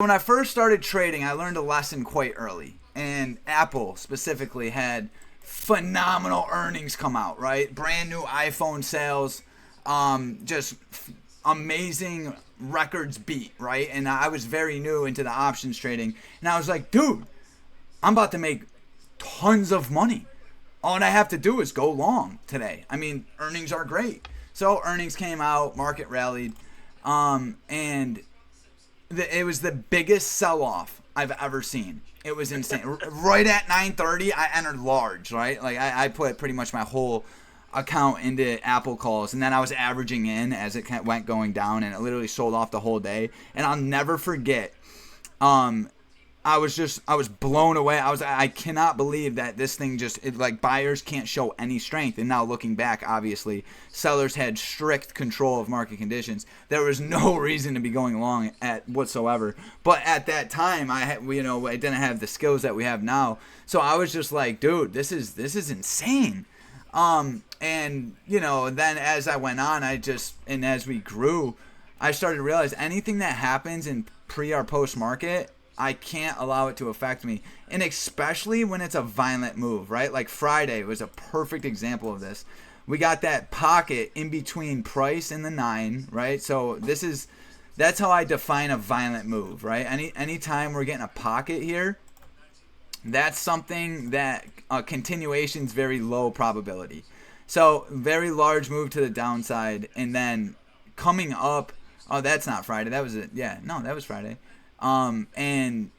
When I first started trading, I learned a lesson quite early. And Apple specifically had phenomenal earnings come out, right? Brand new iPhone sales, just amazing records beat, right? And I was very new into the options trading. And I was like, dude, I'm about to make tons of money. All I have to do is go long today. I mean, earnings are great. So earnings came out, market rallied, and it was the biggest sell-off I've ever seen. It was insane. Right at 9:30, I entered large, right? Like I put pretty much my whole account into Apple calls, and then I was averaging in as it went going down, and it literally sold off the whole day. And I'll never forget. I was blown away. I cannot believe that this thing like buyers can't show any strength. And now looking back, obviously, sellers had strict control of market conditions. There was no reason to be going long at whatsoever. But at that time, I didn't have the skills that we have now. So I was just like, dude, this is insane. And then as I went on, and as we grew, I started to realize anything that happens in pre or post market, I can't allow it to affect me. And especially when it's a violent move, right? Like Friday was a perfect example of this. We got that pocket in between price and the 9, right? So that's how I define a violent move, right? Anytime we're getting a pocket here, that's something that continuation is very low probability. So very large move to the downside, and then coming up. Oh, that's not Friday. That was it. Yeah, no, that was Friday. And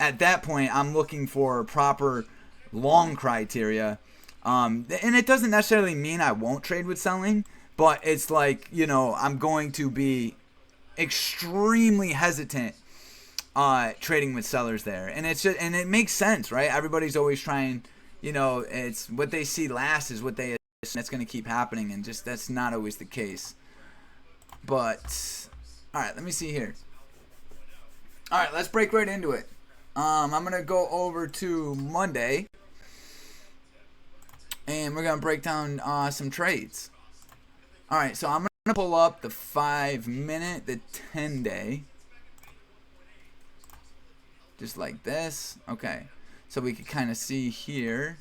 at that point, I'm looking for proper long criteria. And it doesn't necessarily mean I won't trade with selling, but it's like, I'm going to be extremely hesitant trading with sellers there. And and it makes sense, right? Everybody's always trying, it's what they see last is what they assume that's going to keep happening, and just that's not always the case. But all right, let me see here. All right, let's break right into it. I'm going to go over to Monday, and we're going to break down some trades. All right, so I'm going to pull up the 5-minute, the 10-day, just like this. Okay, so we can kind of see here.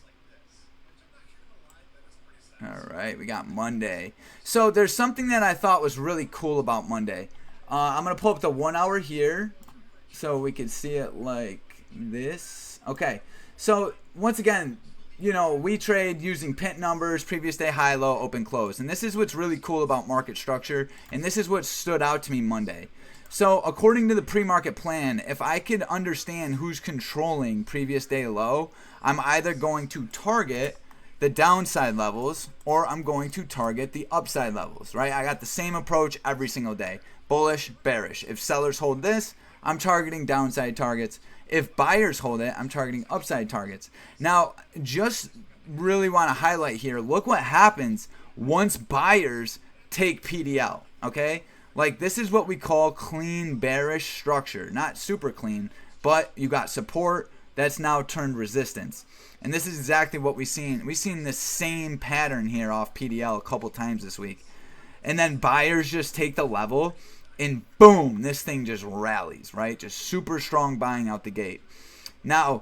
All right, we got Monday. So there's something that I thought was really cool about Monday. I'm going to pull up the 1 hour here, so we can see it like this. Okay, so once again, we trade using pint numbers, previous day high, low, open, close. And this is what's really cool about market structure, and this is what stood out to me Monday. So according to the pre-market plan, if I could understand who's controlling previous day low, I'm either going to target the downside levels or I'm going to target the upside levels, right? I got the same approach every single day. Bullish, bearish. If sellers hold this, I'm targeting downside targets. If buyers hold it, I'm targeting upside targets. Now, just really want to highlight here, look what happens once buyers take PDL, okay? Like, this is what we call clean bearish structure. Not super clean, but you got support that's now turned resistance. And this is exactly what we've seen. We've seen the same pattern here off PDL a couple times this week. And then buyers just take the level, and boom, this thing just rallies, right? Just super strong buying out the gate. Now,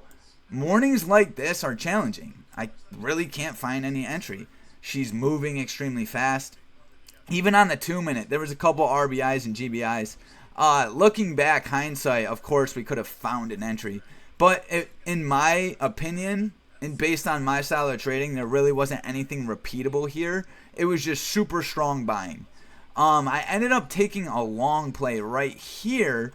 mornings like this are challenging. I really can't find any entry. She's moving extremely fast. Even on the 2-minute, there was a couple RBIs and GBIs. Looking back, hindsight, of course, we could have found an entry. But in my opinion, and based on my style of trading, there really wasn't anything repeatable here. It was just super strong buying. I ended up taking a long play right here,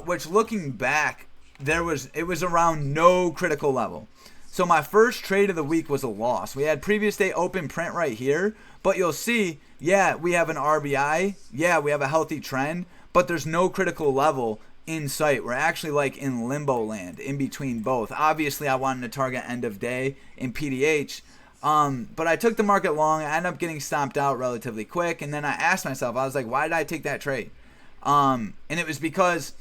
which looking back, it was around no critical level. So my first trade of the week was a loss. We had previous day open print right here, but you'll see, yeah, we have an RBI, yeah, we have a healthy trend, but there's no critical level in sight. We're actually like in limbo land, in between both. Obviously, I wanted to target end of day in PDH, but I took the market long. I ended up getting stomped out relatively quick, and then I asked myself, I was like, why did I take that trade? And it was because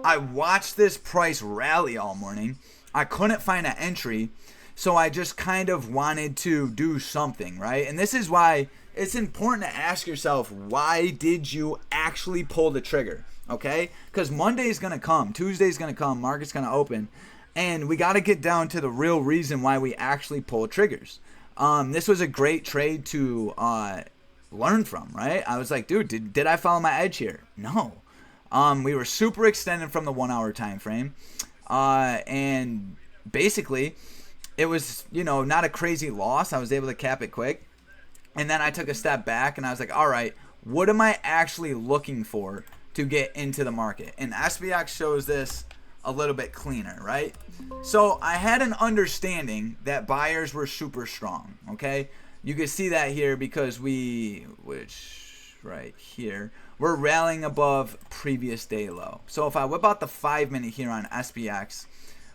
I watched this price rally all morning. I couldn't find an entry, so I just kind of wanted to do something, right? And this is why it's important to ask yourself, why did you actually pull the trigger? okay? Because Monday's going to come, Tuesday's going to come, market's going to open, and we got to get down to the real reason why we actually pull triggers. This was a great trade to learn from, right? I was like, dude, did I follow my edge here? No. We were super extended from the 1 hour time frame, and basically it was, not a crazy loss. I was able to cap it quick, and then I took a step back and I was like, all right, what am I actually looking for to get into the market? And SPX shows this a little bit cleaner, right? So I had an understanding that buyers were super strong, okay? You can see that here because right here, we're rallying above previous day low. So if I whip out the 5 minute here on SPX,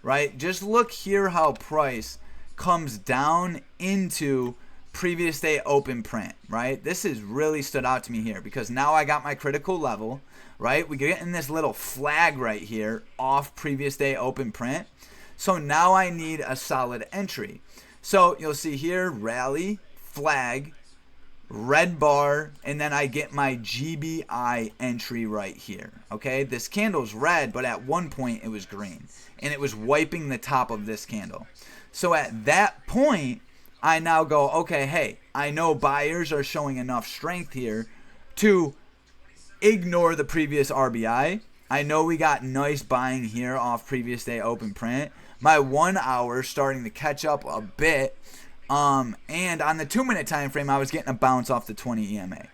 right, just look here how price comes down into previous day open print, right? This has really stood out to me here because now I got my critical level, right? We get in this little flag right here off previous day open print. So now I need a solid entry. So you'll see here, rally, flag, red bar, and then I get my GBI entry right here. Okay, this candle's red, but at one point it was green, and it was wiping the top of this candle. So at that point, I now go, okay, hey, I know buyers are showing enough strength here to ignore the previous RBI. I know we got nice buying here off previous day open print. My 1 hour starting to catch up a bit. And on the 2 minute time frame, I was getting a bounce off the 20 EMA.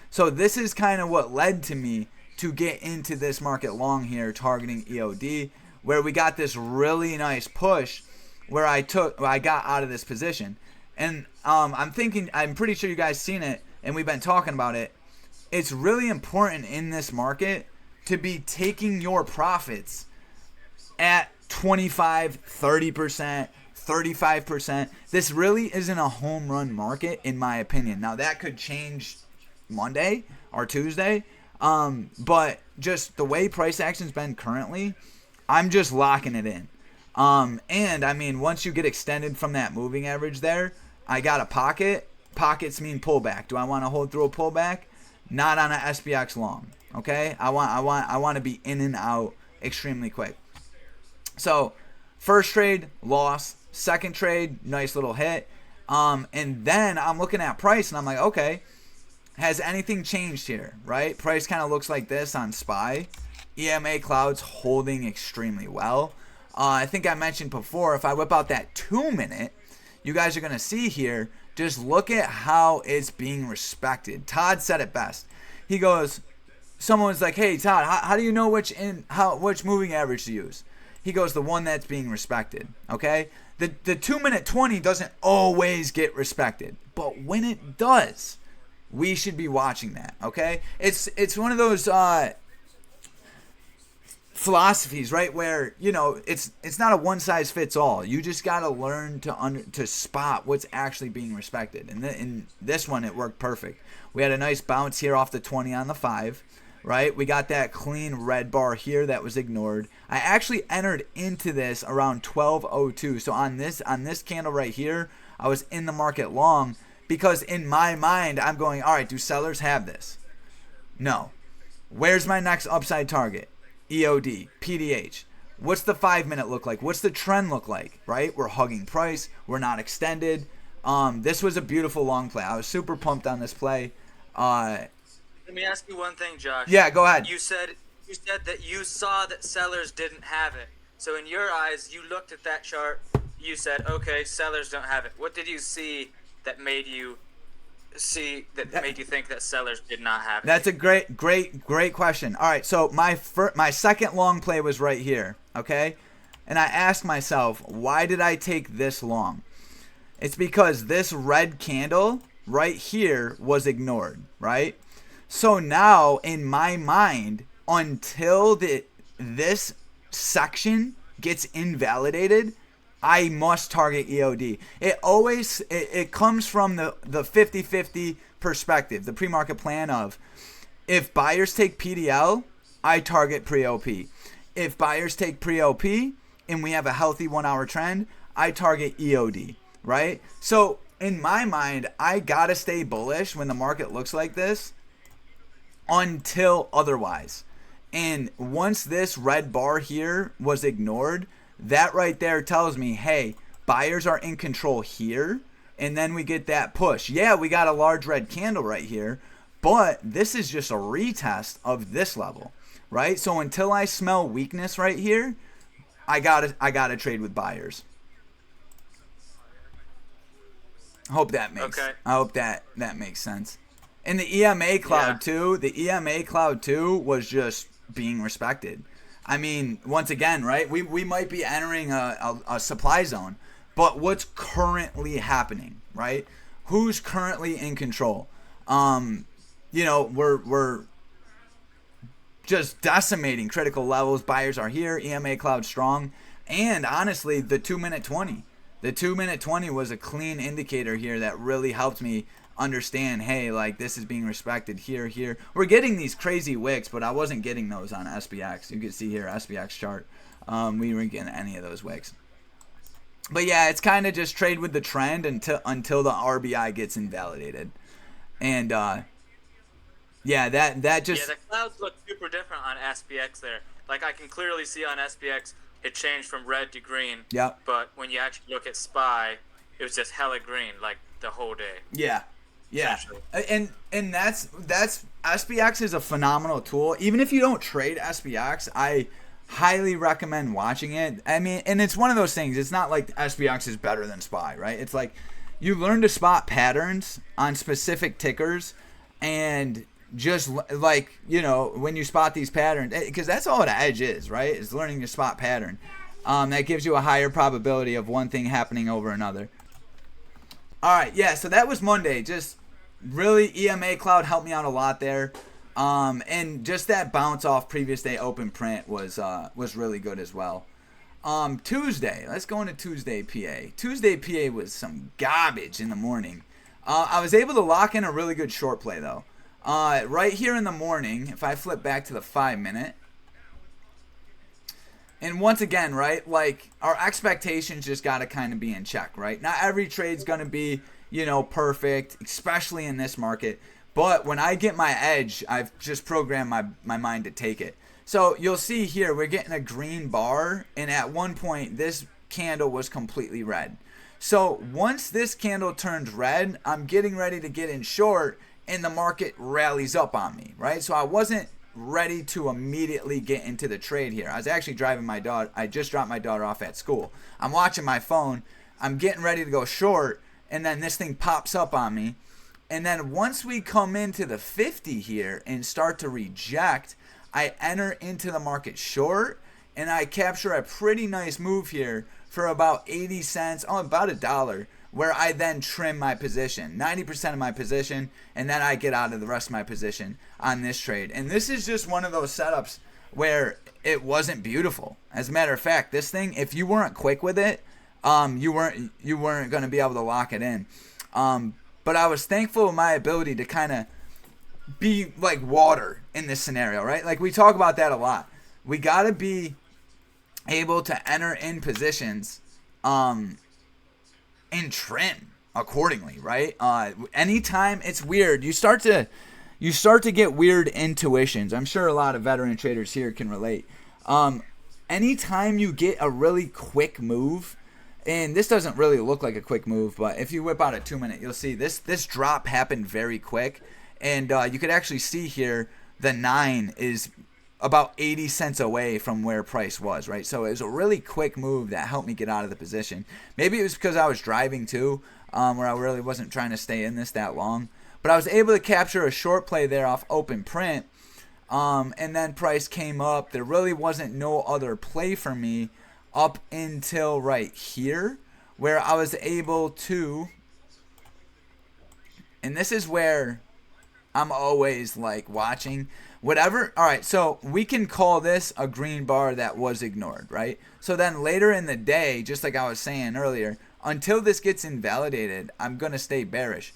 So this is kind of what led to me to get into this market long here, targeting EOD, where we got this really nice push where I got out of this position. And I'm pretty sure you guys seen it, and we've been talking about it. It's really important in this market to be taking your profits at 25, 30%, 35%. This really isn't a home run market, in my opinion. Now, that could change Monday or Tuesday, but just the way price action's been currently, I'm just locking it in. And, I mean, once you get extended from that moving average there, I got a pocket. Pockets mean pullback. Do I want to hold through a pullback? Not on a SPX long, okay? I want to be in and out extremely quick. So, first trade, loss. Second trade, nice little hit. And then I'm looking at price and I'm like, okay, has anything changed here, right? Price kind of looks like this on SPY. EMA clouds holding extremely well. I think I mentioned before, if I whip out that 2 minute, you guys are going to see here, just look at how it's being respected. Todd said it best. He goes, someone was like, hey, Todd, how do you know which moving average to use? He goes, the one that's being respected, okay? The 2 minute 20 doesn't always get respected, but when it does, we should be watching that, okay? It's one of those philosophies, right, where it's not a one size fits all. You just got to learn to spot what's actually being respected. And in this one, it worked perfect. We had a nice bounce here off the 20 on the 5. Right, we got that clean red bar here that was ignored. I actually entered into this around 12:02. So on this candle right here, I was in the market long because in my mind I'm going, all right, do sellers have this? No. Where's my next upside target? EOD, PDH. What's the 5 minute look like? What's the trend look like? Right, we're hugging price. We're not extended. This was a beautiful long play. I was super pumped on this play. Let me ask you one thing, Josh. Yeah, go ahead. You said that you saw that sellers didn't have it. So in your eyes, you looked at that chart, you said, okay, sellers don't have it. What did you see that made you think that sellers did not have it? That's a great question. All right, so my second long play was right here, okay? And I asked myself, why did I take this long? It's because this red candle right here was ignored, right? So now, in my mind, until this section gets invalidated, I must target EOD. It comes from the 50-50 perspective, the pre-market plan of, if buyers take PDL, I target pre-OP. If buyers take pre-OP and we have a healthy 1 hour trend, I target EOD, right? So in my mind, I gotta stay bullish when the market looks like this, until otherwise. And once this red bar here was ignored, that right there tells me, hey, buyers are in control here. And then we get that push. Yeah, we got a large red candle right here, but this is just a retest of this level, right? So until I smell weakness right here, I gotta trade with buyers. I hope that makes sense. And the EMA cloud too. The EMA cloud too was just being respected. I mean, once again, right? We might be entering a supply zone, but what's currently happening, right? Who's currently in control? We're just decimating critical levels. Buyers are here. EMA cloud strong, and honestly, the 2-minute 20. The 2-minute 20 was a clean indicator here that really helped me understand, hey, like this is being respected here. We're getting these crazy wicks, but I wasn't getting those on SPX. You can see here, SPX chart. We weren't getting any of those wicks. But yeah, it's kind of just trade with the trend until the RBI gets invalidated. And that just... Yeah, the clouds look super different on SPX there. Like I can clearly see on SPX it changed from red to green. Yep. But when you actually look at SPY, it was just hella green like the whole day. Yeah. And that's SPX is a phenomenal tool. Even if you don't trade SPX, I highly recommend watching it. I mean, and it's one of those things. It's not like SPX is better than SPY, right? It's like you learn to spot patterns on specific tickers, and just like, when you spot these patterns, because that's all an edge is, right? Is learning to spot pattern. That gives you a higher probability of one thing happening over another. All right, yeah, so that was Monday. Just really, EMA cloud helped me out a lot there. And just that bounce off previous day open print was really good as well. Tuesday, let's go into Tuesday PA. Tuesday PA was some garbage in the morning. I was able to lock in a really good short play though. Right here in the morning, if I flip back to the 5-minute, and once again, right, like our expectations just got to kind of be in check, right? Not every trade's going to be, perfect, especially in this market. But when I get my edge, I've just programmed my mind to take it. So you'll see here, we're getting a green bar, and at one point, this candle was completely red. So once this candle turns red, I'm getting ready to get in short, and the market rallies up on me, right? So I wasn't ready to immediately get into the trade here. I was actually driving my daughter. I just dropped my daughter off at school. I'm watching my phone. I'm getting ready to go short, and then this thing pops up on me. And then once we come into the 50 here and start to reject, I enter into the market short, and I capture a pretty nice move here for about 80 cents, about $1, where I then trim my position, 90% of my position, and then I get out of the rest of my position on this trade. And this is just one of those setups where it wasn't beautiful. As a matter of fact, this thing, if you weren't quick with it, you weren't going to be able to lock it in. But I was thankful of my ability to kind of be like water in this scenario, right? Like we talk about that a lot. We got to be able to enter in positions and trim accordingly, right? Anytime it's weird, you start to get weird intuitions. I'm sure a lot of veteran traders here can relate. Anytime you get a really quick move, and this doesn't really look like a quick move, but if you whip out a 2-minute, you'll see this drop happened very quick. And you could actually see here the 9 is about 80 cents away from where price was, right? So it was a really quick move that helped me get out of the position. Maybe it was because I was driving too, where I really wasn't trying to stay in this that long. But I was able to capture a short play there off open print, and then price came up. There really wasn't no other play for me up until right here, where I was able to, and this is where I'm always like watching whatever. All right, so we can call this a green bar that was ignored, right? So then later in the day, just like I was saying earlier, until this gets invalidated, I'm going to stay bearish.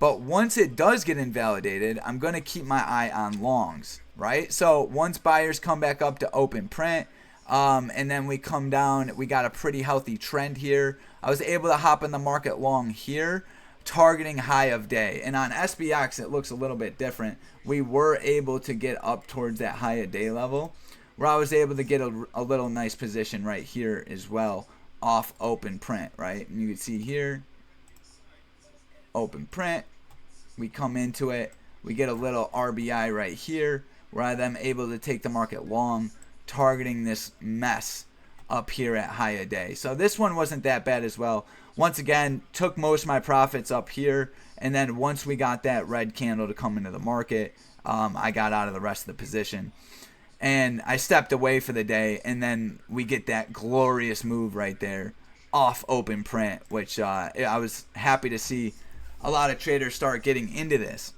But once it does get invalidated, I'm going to keep my eye on longs, right? So once buyers come back up to open print, and then we come down, we got a pretty healthy trend here. I was able to hop in the market long here targeting high of day. And on SBX, it looks a little bit different. We were able to get up towards that high of day level, where I was able to get a little nice position right here as well off open print, right? And you can see here, open print, we come into it, we get a little RBI right here, where I then able to take the market long, targeting this mess up here at high a day. So this one wasn't that bad as well. Once again, took most of my profits up here, and then once we got that red candle to come into the market, I got out of the rest of the position. And I stepped away for the day, and then we get that glorious move right there off open print, which I was happy to see a lot of traders start getting into this.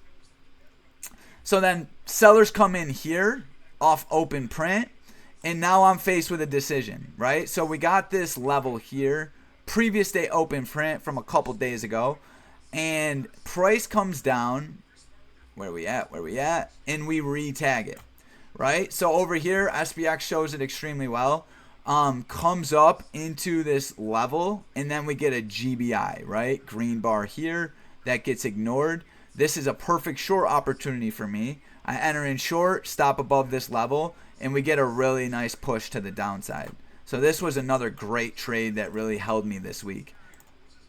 So then sellers come in here off open print, and now I'm faced with a decision, right? So we got this level here, previous day open print from a couple days ago, and price comes down. Where we at? And we re-tag it, right? So over here, SPX shows it extremely well. Comes up into this level, and then we get a GBI, right? Green bar here that gets ignored. This is a perfect short opportunity for me. I enter in short, stop above this level, and we get a really nice push to the downside. So this was another great trade that really held me this week.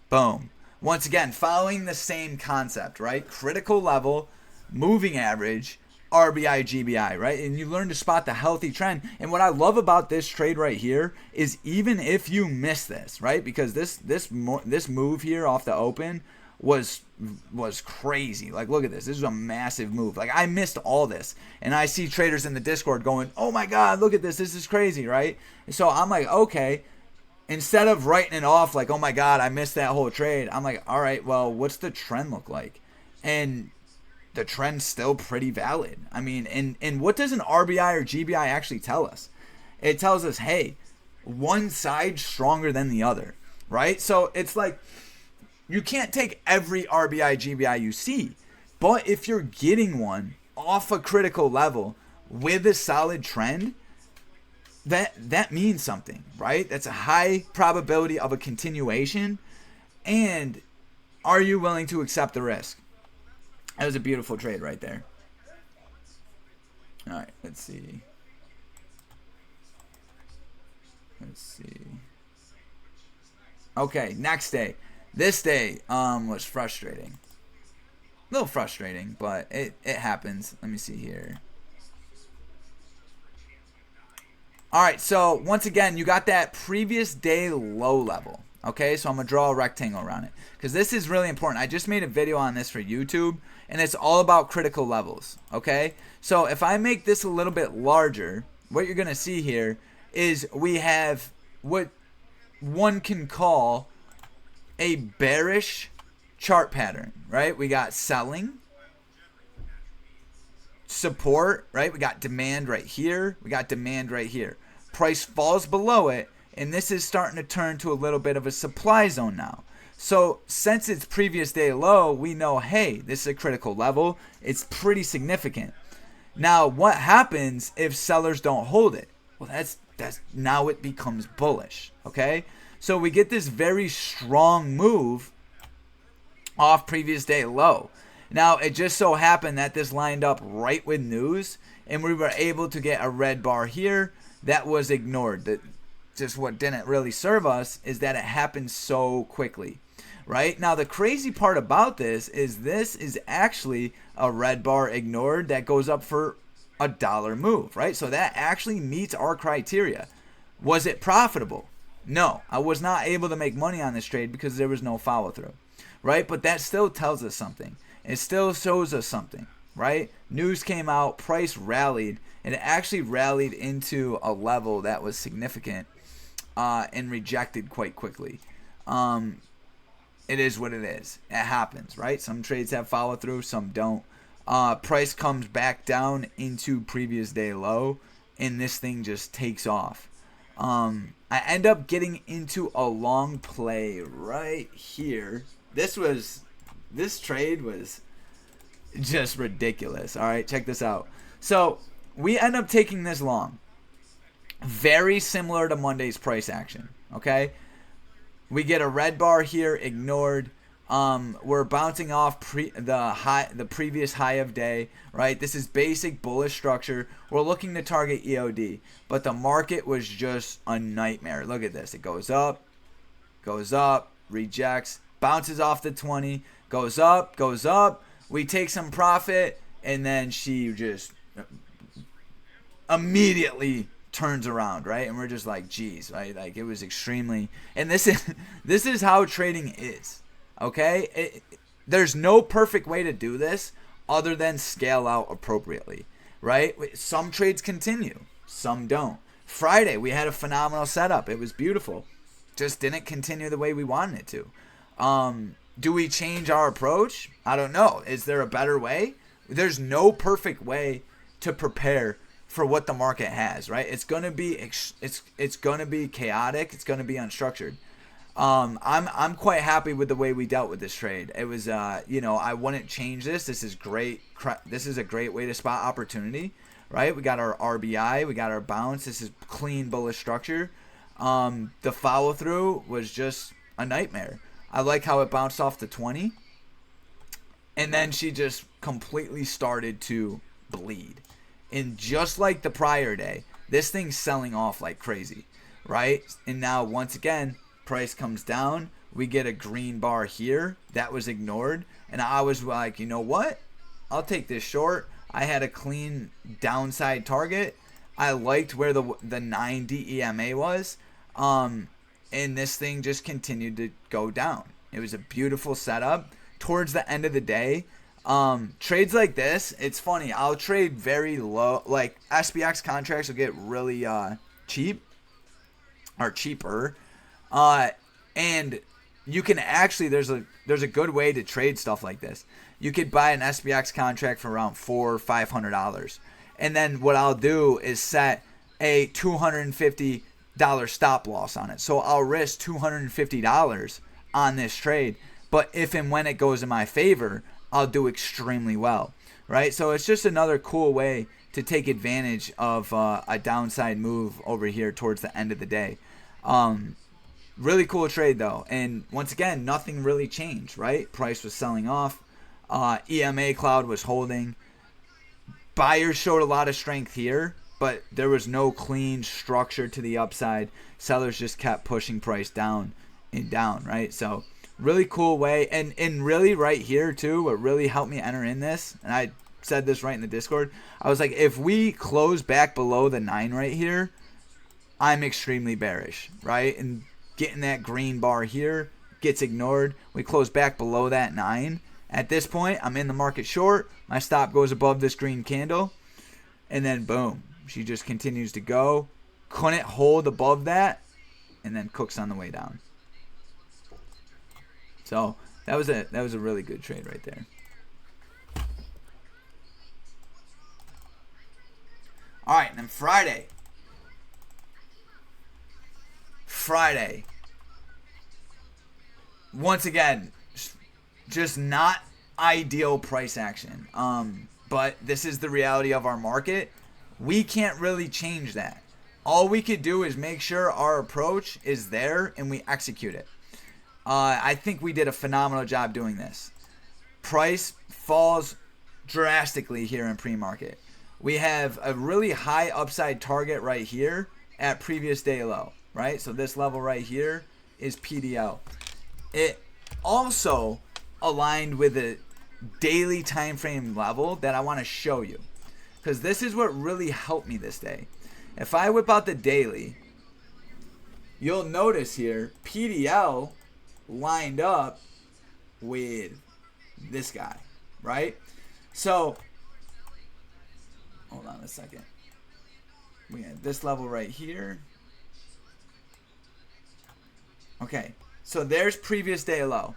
Boom. Once again, following the same concept, right? Critical level, moving average, RBI, GBI, right? And you learn to spot the healthy trend. And what I love about this trade right here is even if you miss this, right? Because this move here off the open was crazy. Like, look at this. This is a massive move. Like, I missed all this. And I see traders in the Discord going, oh my God, look at this. This is crazy, right? And so I'm like, okay. Instead of writing it off like, oh my God, I missed that whole trade, I'm like, all right, well, what's the trend look like? And the trend's still pretty valid. I mean, and what does an RBI or GBI actually tell us? It tells us, hey, one side's stronger than the other, right? So it's like, you can't take every RBI, GBI you see, but if you're getting one off a critical level with a solid trend, that means something, right? That's a high probability of a continuation. And are you willing to accept the risk? That was a beautiful trade right there. All right, let's see. Okay, next day. This day was frustrating. A little frustrating, but it happens. Let me see here. All right, so once again, you got that previous day low level. Okay, so I'm going to draw a rectangle around it because this is really important. I just made a video on this for YouTube, and it's all about critical levels. Okay, so if I make this a little bit larger, what you're going to see here is we have what one can call a bearish chart pattern, right? We got selling, support, right? We got demand right here. We got demand right here. Price falls below it, and this is starting to turn to a little bit of a supply zone now. So since it's previous day low, we know, hey, this is a critical level. It's pretty significant. Now, what happens if sellers don't hold it? Well, that's now it becomes bullish, okay? So we get this very strong move off previous day low. Now, it just so happened that this lined up right with news, and we were able to get a red bar here that was ignored. That just what didn't really serve us is that it happened so quickly, right? Now, the crazy part about this is actually a red bar ignored that goes up for a dollar move, right? So that actually meets our criteria. Was it profitable? No, I was not able to make money on this trade because there was no follow through, right? But that still tells us something. It still shows us something, right? News came out, price rallied, and it actually rallied into a level that was significant and rejected quite quickly. It is what it is. It happens, right? Some trades have follow through, some don't. Price comes back down into previous day low, and this thing just takes off. I end up getting into a long play right here. This trade was just ridiculous. All right, check this out. So we end up taking this long. Very similar to Monday's price action. Okay, we get a red bar here ignored. We're bouncing off the previous high of day, right? This is basic bullish structure. We're looking to target EOD, but the market was just a nightmare. Look at this. It goes up, rejects, bounces off the 20, goes up. We take some profit, and then she just immediately turns around, right? And we're just like, geez, right? Like, it was extremely, and this is how trading is. Okay, there's no perfect way to do this other than scale out appropriately, right? Some trades continue, some don't. Friday, we had a phenomenal setup. It was beautiful. Just didn't continue the way we wanted it to. Do we change our approach? I don't know. Is there a better way? There's no perfect way to prepare for what the market has, right? It's gonna be it's gonna be chaotic. It's gonna be unstructured. I'm quite happy with the way we dealt with this trade. It was, I wouldn't change this. This is great. This is a great way to spot opportunity, right? We got our RBI, we got our bounce. This is clean bullish structure. The follow through was just a nightmare. I like how it bounced off the 20, and then she just completely started to bleed. And just like the prior day, this thing's selling off like crazy, right? And now once again, price comes down, we get a green bar here that was ignored, and I was like, you know what, I'll take this short. I had a clean downside target. I liked where the 9 DEMA was, and this thing just continued to go down. It was a beautiful setup towards the end of the day. Trades like this, it's funny, I'll trade very low, like SPX contracts will get really cheap or cheaper. And you can actually, there's a good way to trade stuff like this. You could buy an SPX contract for around $400 or $500, and then what I'll do is set a $250 stop loss on it. So I'll risk $250 on this trade, but if and when it goes in my favor, I'll do extremely well, right? So it's just another cool way to take advantage of a downside move over here towards the end of the day. Really cool trade though, and once again, nothing really changed, right? Price was selling off, EMA cloud was holding, buyers showed a lot of strength here, but there was no clean structure to the upside. Sellers just kept pushing price down and down, right? So really cool way, and really right here too, what really helped me enter in this, and I said this right in the Discord, I was like, if we close back below the 9 right here, I'm extremely bearish, right? And getting that green bar here gets ignored. We close back below that 9. At this point, I'm in the market short. My stop goes above this green candle. And then boom, she just continues to go. Couldn't hold above that. And then cooks on the way down. So that was a really good trade right there. All right, and then Friday. Once again, just not ideal price action. But this is the reality of our market. We can't really change that. All we could do is make sure our approach is there and we execute it. I think we did a phenomenal job doing this. Price falls drastically here in pre-market. We have a really high upside target right here at previous day low, right? So this level right here is PDL. It also aligned with a daily time frame level that I want to show you, because this is what really helped me this day. If I whip out the daily, you'll notice here PDL lined up with this guy, right? So hold on a second. We have this level right here. Okay, so there's previous day low.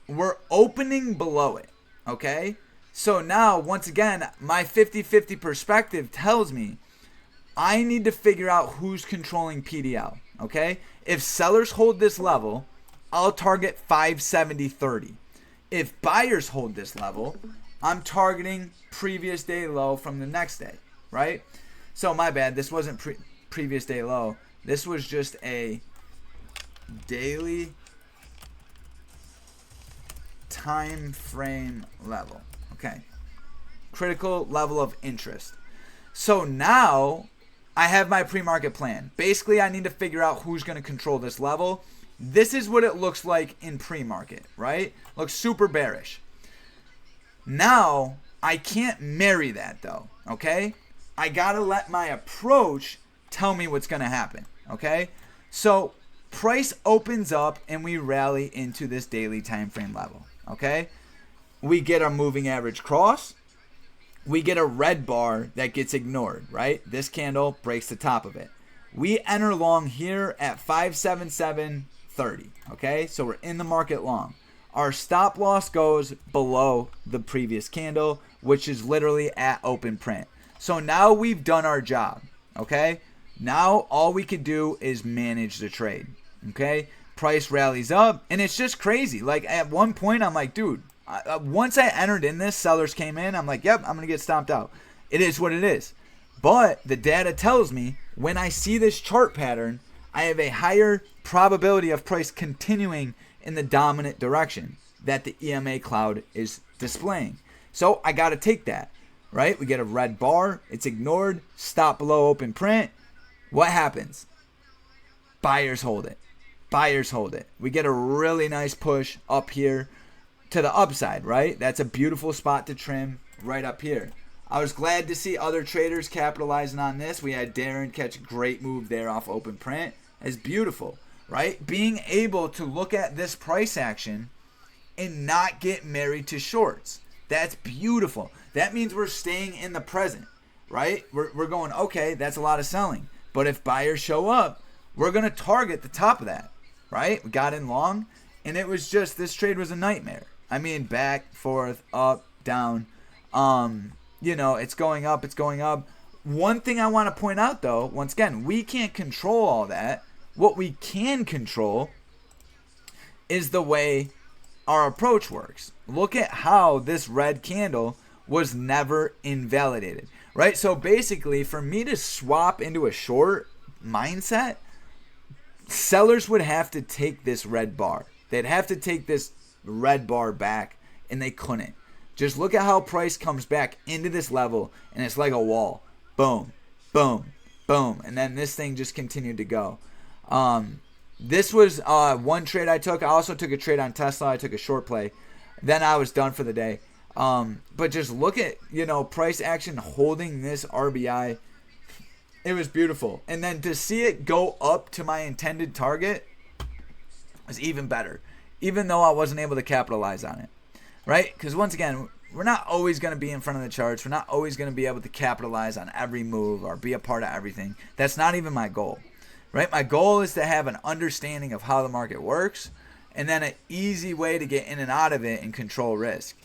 We're opening below it, okay? So now, once again, my 50-50 perspective tells me I need to figure out who's controlling PDL, okay? If sellers hold this level, I'll target 570.30. If buyers hold this level, I'm targeting previous day low from the next day, right? So my bad, this wasn't previous day low. This was just a daily time frame level. Okay. Critical level of interest. So now I have my pre-market plan. Basically, I need to figure out who's going to control this level. This is what it looks like in pre-market, right? Looks super bearish. Now, I can't marry that though, okay? I got to let my approach tell me what's going to happen, okay? So, price opens up and we rally into this daily time frame level, okay? We get our moving average cross. We get a red bar that gets ignored, right? This candle breaks the top of it. We enter long here at 577.30, okay? So we're in the market long. Our stop loss goes below the previous candle, which is literally at open print. So now we've done our job, okay? Now all we could do is manage the trade, okay? Price rallies up, and it's just crazy. Like at one point, I'm like, dude, once I entered in this, sellers came in. I'm like, yep, I'm going to get stomped out. It is what it is. But the data tells me when I see this chart pattern, I have a higher probability of price continuing in the dominant direction that the EMA cloud is displaying. So I got to take that, right? We get a red bar. It's ignored. Stop below open print. What happens? Buyers hold it. Buyers hold it. We get a really nice push up here to the upside, right? That's a beautiful spot to trim right up here. I was glad to see other traders capitalizing on this. We had Darren catch a great move there off open print. It's beautiful, right? Being able to look at this price action and not get married to shorts. That's beautiful. That means we're staying in the present, right? We're going, okay, that's a lot of selling. But if buyers show up, we're going to target the top of that, right? We got in long, and it was just, this trade was a nightmare. I mean, back, forth, up, down. It's going up, it's going up. One thing I want to point out, though, once again, we can't control all that. What we can control is the way our approach works. Look at how this red candle was never invalidated, right? So basically, for me to swap into a short mindset, sellers would have to take this red bar. They'd have to take this red bar back, and they couldn't. Just look at how price comes back into this level, and it's like a wall. Boom, boom, boom, and then this thing just continued to go. This was one trade I took. I also took a trade on Tesla. I took a short play. Then I was done for the day. But just look at, price action holding this RBI. It was beautiful. And then to see it go up to my intended target was even better, even though I wasn't able to capitalize on it, right? Because once again, we're not always going to be in front of the charts. We're not always going to be able to capitalize on every move or be a part of everything. That's not even my goal, right? My goal is to have an understanding of how the market works and then an easy way to get in and out of it and control risk.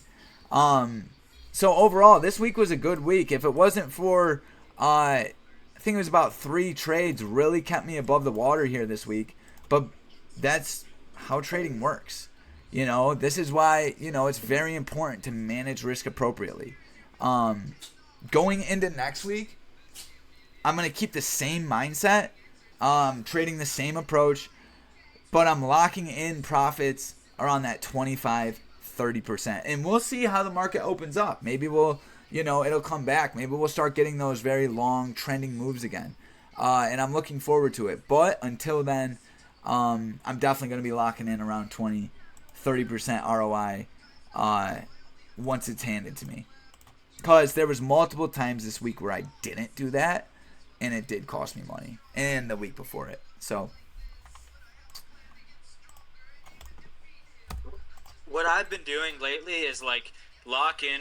So overall, this week was a good week. If it wasn't for, I think it was about 3 trades really kept me above the water here this week. But that's how trading works. This is why, it's very important to manage risk appropriately. Going into next week, I'm going to keep the same mindset, trading the same approach, but I'm locking in profits around that 25-30%. And we'll see how the market opens up. Maybe we'll, it'll come back. Maybe we'll start getting those very long trending moves again. And I'm looking forward to it. But until then, I'm definitely going to be locking in around 20-30% ROI once it's handed to me. Because there was multiple times this week where I didn't do that, and it did cost me money. And the week before it. So what I've been doing lately is lock in,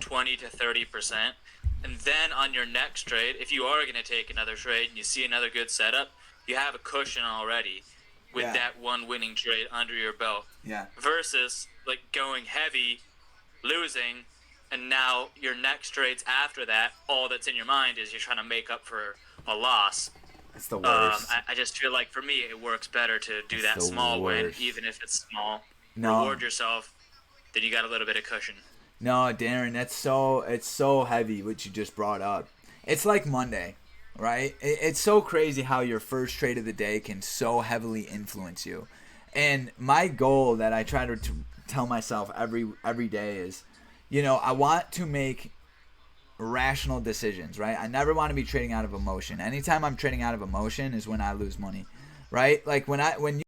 20 to 30%. And then on your next trade, if you are going to take another trade and you see another good setup, you have a cushion already with that one winning trade under your belt. Yeah. Versus going heavy, losing, and now your next trades after that, all that's in your mind is you're trying to make up for a loss. It's the worst. I just feel like for me it works better to do that small win, even if it's small. No. Reward yourself, then you got a little bit of cushion. No, Darren, it's so heavy what you just brought up. It's like Monday, right? It's so crazy how your first trade of the day can so heavily influence you. And my goal that I try tell myself every day is, I want to make rational decisions, right? I never want to be trading out of emotion. Anytime I'm trading out of emotion is when I lose money, right? Like when